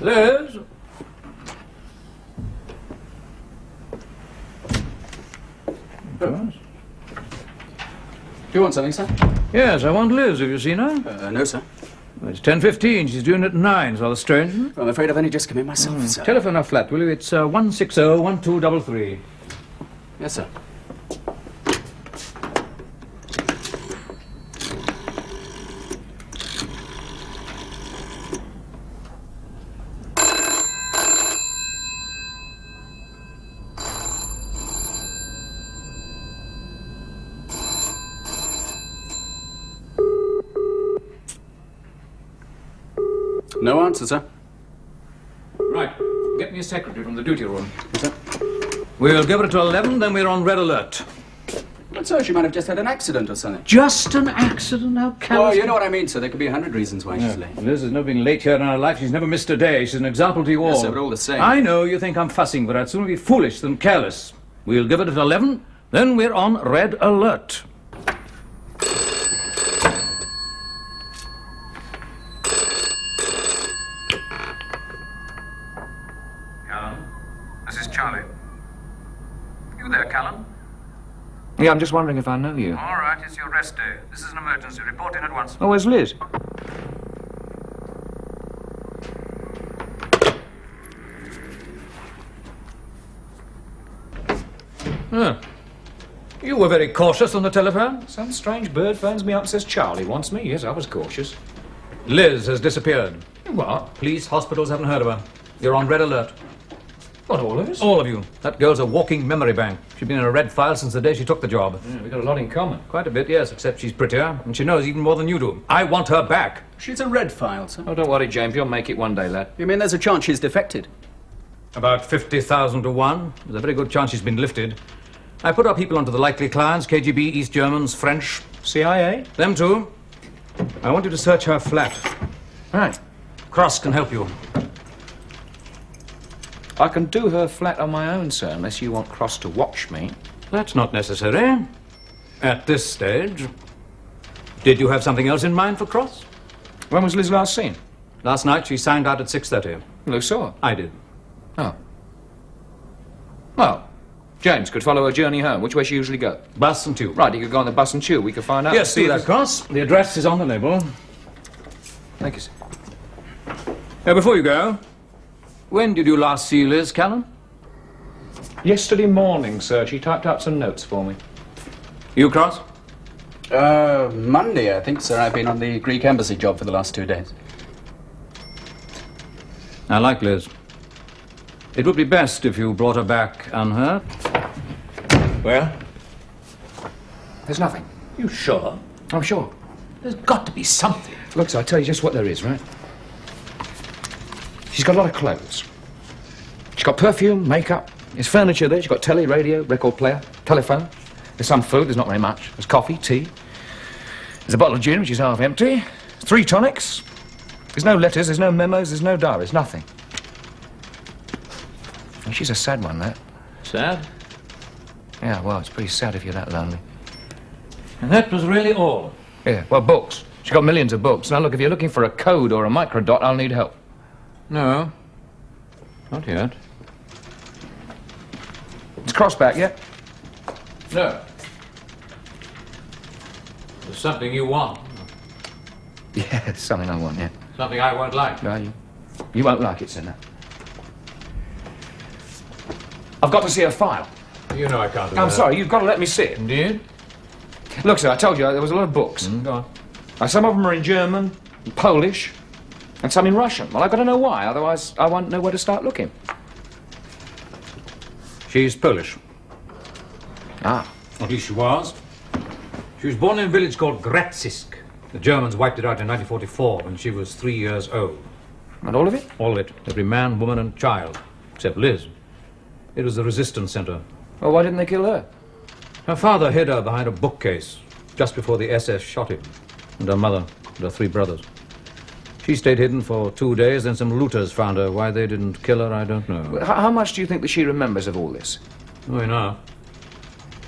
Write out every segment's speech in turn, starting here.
Liz? Do you want something, sir? Yes, I want Liz. Have you seen her? No, sir. Well, it's 10:15. She's due in at 9. It's rather strange. Isn't it? I'm afraid I've only just come in myself, sir. Telephone her flat, will you? It's 160-1233. Yes, sir. No answer, sir. Right. Get me a secretary from the duty room. Yes, sir. We'll give it till 11, then we're on red alert. But, sir, she might have just had an accident or something. Just an accident? How callous? Oh, you know what I mean, sir. There could be 100 reasons why she's late. Liz has never been late here in her life. She's never missed a day. She's an example to you all. Yes, sir, but all the same. I know you think I'm fussing, but I'd sooner be foolish than careless. We'll give it at 11, then we're on red alert. This is Charlie. You there, Callum? Yeah, I'm just wondering if I know you. All right, it's your rest day. This is an emergency. Report in at once. Oh, where's Liz? You were very cautious on the telephone. Some strange bird phones me up and says Charlie wants me. Yes, I was cautious. Liz has disappeared. What? Police, hospitals haven't heard of her. You're on red alert. What, all of us? All of you. That girl's a walking memory bank. She's been in a red file since the day she took the job. Yeah, we've got a lot in common. Quite a bit, yes, except she's prettier, and she knows even more than you do. I want her back. She's a red file, sir. Oh, don't worry, James. You'll make it one day, lad. You mean there's a chance she's defected? About 50,000 to 1. There's a very good chance she's been lifted. I put our people onto the likely clients, KGB, East Germans, French. CIA? Them too. I want you to search her flat. Right. Cross can help you. I can do her flat on my own, sir, unless you want Cross to watch me. That's not necessary. At this stage. Did you have something else in mind for Cross? When was Liz last seen? Last night she signed out at 6:30. Who saw her? I did. Oh. Well, James could follow her journey home. Which way she usually go? Bus and tube. Right, he could go on the bus and tube. We could find out. Yes, see that, Cross. The address is on the label. Thank you, sir. Before you go, when did you last see Liz, Callum? Yesterday morning, sir. She typed up some notes for me. You, Cross? Monday, I think, sir. I've been on the Greek embassy job for the last 2 days. I like Liz. It would be best if you brought her back unhurt. Well? There's nothing. You sure? I'm sure. There's got to be something. Look, sir, I'll tell you just what there is, right? She's got a lot of clothes. She's got perfume, makeup. There's furniture there. She's got telly, radio, record player, telephone. There's some food. There's not very much. There's coffee, tea. There's a bottle of gin, which is half empty. 3 tonics. There's no letters. There's no memos. There's no diaries. Nothing. And she's a sad one, that. Sad? Yeah, well, it's pretty sad if you're that lonely. And that was really all? Yeah, well, books. She's got millions of books. Now, look, if you're looking for a code or a microdot, I'll need help. No. Not yet. Is Cross back yet? No. There's something you want. Yeah, it's something I want, yeah. Something I won't like. No, you won't like it, sir, no. I've got to see her file. You know I can't do I'm that. sorry, you've got to let me see it. Indeed? Look, sir, I told you there was a lot of books. Go on. Now, some of them are in German, and Polish, and some in Russian. Well, I've got to know why, otherwise I won't know where to start looking. She's Polish. Ah. At least she was. She was born in a village called Grazisk. The Germans wiped it out in 1944 when she was 3 years old. And all of it? All of it. Every man, woman, and child. Except Liz. It was the resistance center. Well, why didn't they kill her? Her father hid her behind a bookcase just before the SS shot him. And her mother and her 3 brothers. She stayed hidden for 2 days, then some looters found her. Why they didn't kill her, I don't know. Well, how much do you think that she remembers of all this? Oh, enough.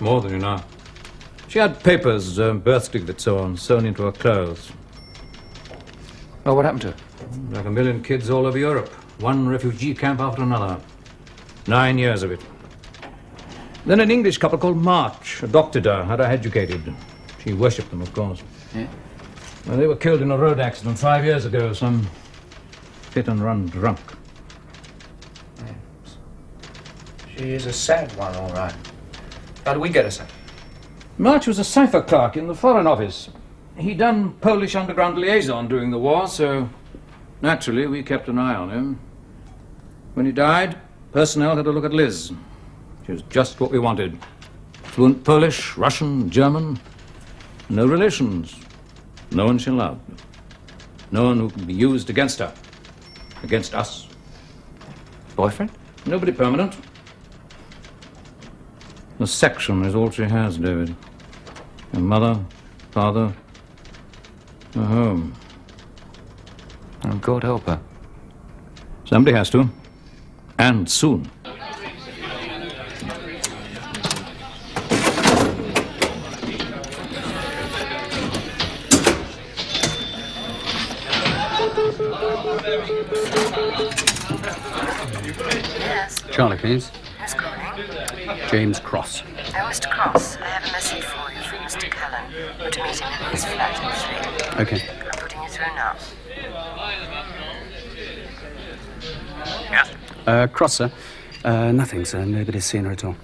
More than enough. She had papers, birth certificates, so on, sewn into her clothes. Well, what happened to her? Like a million kids all over Europe. One refugee camp after another. 9 years of it. Then an English couple called March adopted her, had her educated. She worshipped them, of course. Yeah? Well, they were killed in a road accident 5 years ago. Some hit-and-run drunk. Yes. She is a sad one, all right. How do we get her, sir? March was a cipher clerk in the Foreign Office. He'd done Polish underground liaison during the war, so naturally we kept an eye on him. When he died, personnel had a look at Liz. She was just what we wanted. Fluent Polish, Russian, German. No relations. No one she loved. No one who could be used against her. Against us. Boyfriend? Nobody permanent. The section is all she has, David. Her mother, father, her home. Oh, God help her. Somebody has to. And soon. Yes. Charlie, please. Who's calling? James Cross. Oh, Mr. Cross, I have a message for you from Mr. Cullen. We're to meet him in his flat at 3. Okay. I'm putting you through now. Yes? Cross, sir. Nothing, sir. Nobody's seen her at all.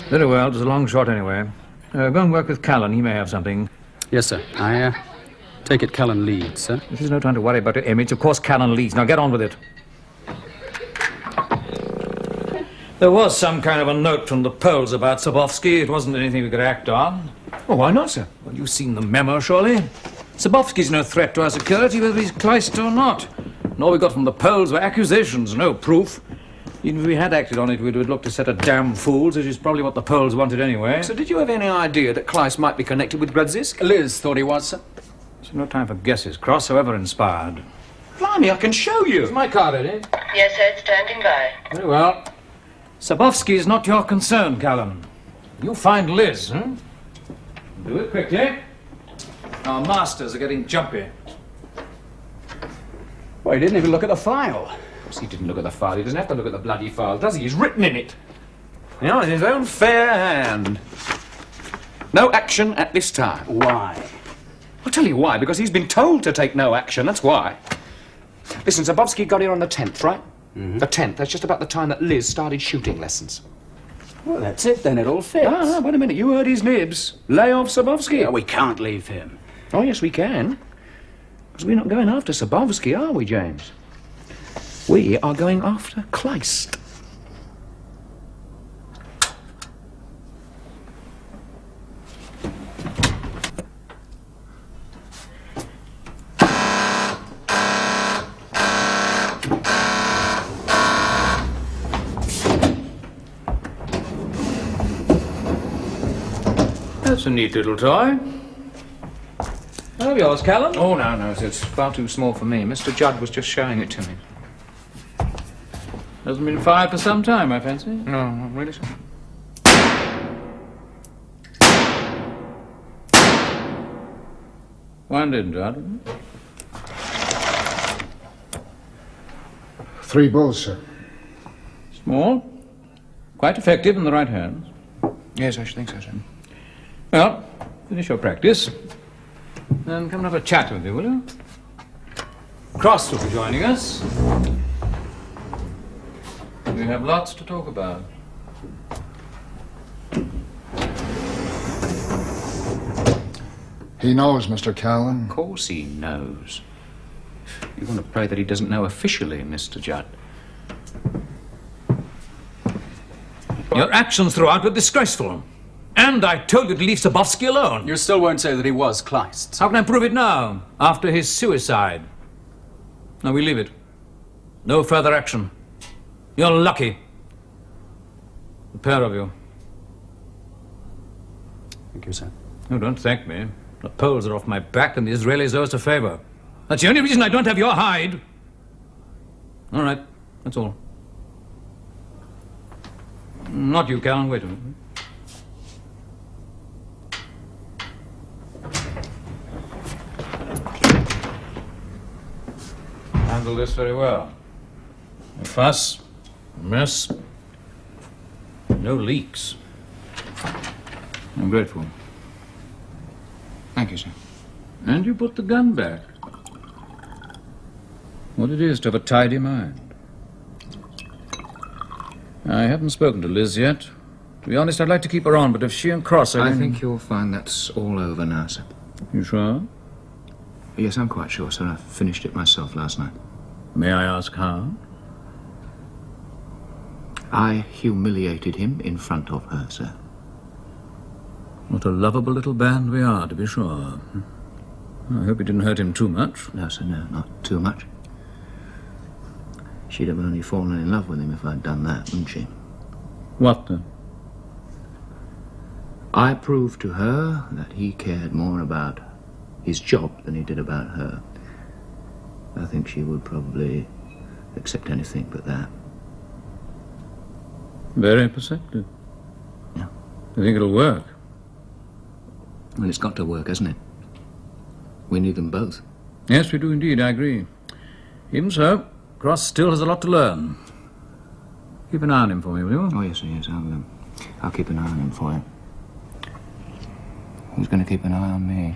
Very well. It was a long shot anyway. Go and work with Callan. He may have something. Yes, sir. I take it Callan leads, sir. This is no time to worry about your image. Of course, Callan leads. Now get on with it. There was some kind of a note from the Poles about Sabovsky. It wasn't anything we could act on. Oh, why not, sir? Well, you've seen the memo, surely? Sabovsky's no threat to our security, whether he's Kleist or not. And all we got from the Poles were accusations, no proof. Even if we had acted on it, we'd have looked a set of damn fools, which is probably what the Poles wanted anyway. So did you have any idea that Kleist might be connected with Grodzisk? Liz thought he was, sir. So no time for guesses. Cross, however inspired. Blimey, I can show you. Is my car ready? Yes, sir, standing by. Very well. Sabovsky is not your concern, Callan. You find Liz, hmm? Do it quickly. Our masters are getting jumpy. Well, he didn't even look at the file. Of course, he didn't look at the file. He doesn't have to look at the bloody file, does he? He's written in it. You know, in his own fair hand. No action at this time. Why? I'll tell you why, because he's been told to take no action, that's why. Listen, Zabowski got here on the 10th, right? Mm-hmm. The 10th, that's just about the time that Liz started shooting lessons. Well, that's it then, it all fits. Ah, wait a minute, you heard his nibs. Lay off Zabowski. Yeah, we can't leave him. Oh, yes, we can. Because we're not going after Zabowski, are we, James? We are going after Kleist. That's a neat little toy. Oh, yours, Callan? Oh, no, it's far too small for me. Mr. Judd was just showing it to me. Hasn't been fired for some time, I fancy. No, really, sir? One didn't, Judd. 3 balls, sir. Small. Quite effective in the right hands. Yes, I should think so, sir. Well, finish your practice. Then come and have a chat with you, will you? Cross will be joining us. We have lots to talk about. He knows, Mr. Callan. Of course he knows. You want to pray that he doesn't know officially, Mr. Judd. Your actions throughout were disgraceful. And I told you to leave Sabowski alone. You still won't say that he was Kleist. How can I prove it now, after his suicide? Now we leave it. No further action. You're lucky. The pair of you. Thank you, sir. Oh, don't thank me. The Poles are off my back and the Israelis owe us a favor. That's the only reason I don't have your hide. All right, that's all. Not you, Callan. Wait a minute. Handle this very well. A fuss, a mess, no leaks. I'm grateful. Thank you, sir. And you put the gun back. What it is to have a tidy mind. I haven't spoken to Liz yet. To be honest, I'd like to keep her on, but if she and Cross are... I think you'll find that's all over now, sir. You sure? Yes, I'm quite sure, sir. I finished it myself last night. May I ask how? I humiliated him in front of her, sir. What a lovable little band we are, to be sure. I hope it didn't hurt him too much. No, sir, no, not too much. She'd have only fallen in love with him if I'd done that, wouldn't she? What then? I proved to her that he cared more about his job than he did about her. I think she would probably accept anything but that. Very perceptive. Yeah. You think it'll work? Well, it's got to work, hasn't it? We need them both. Yes, we do indeed, I agree. Even so, Cross still has a lot to learn. Keep an eye on him for me, will you? Oh, yes, sir, yes. I'll keep an eye on him for you. Who's going to keep an eye on me?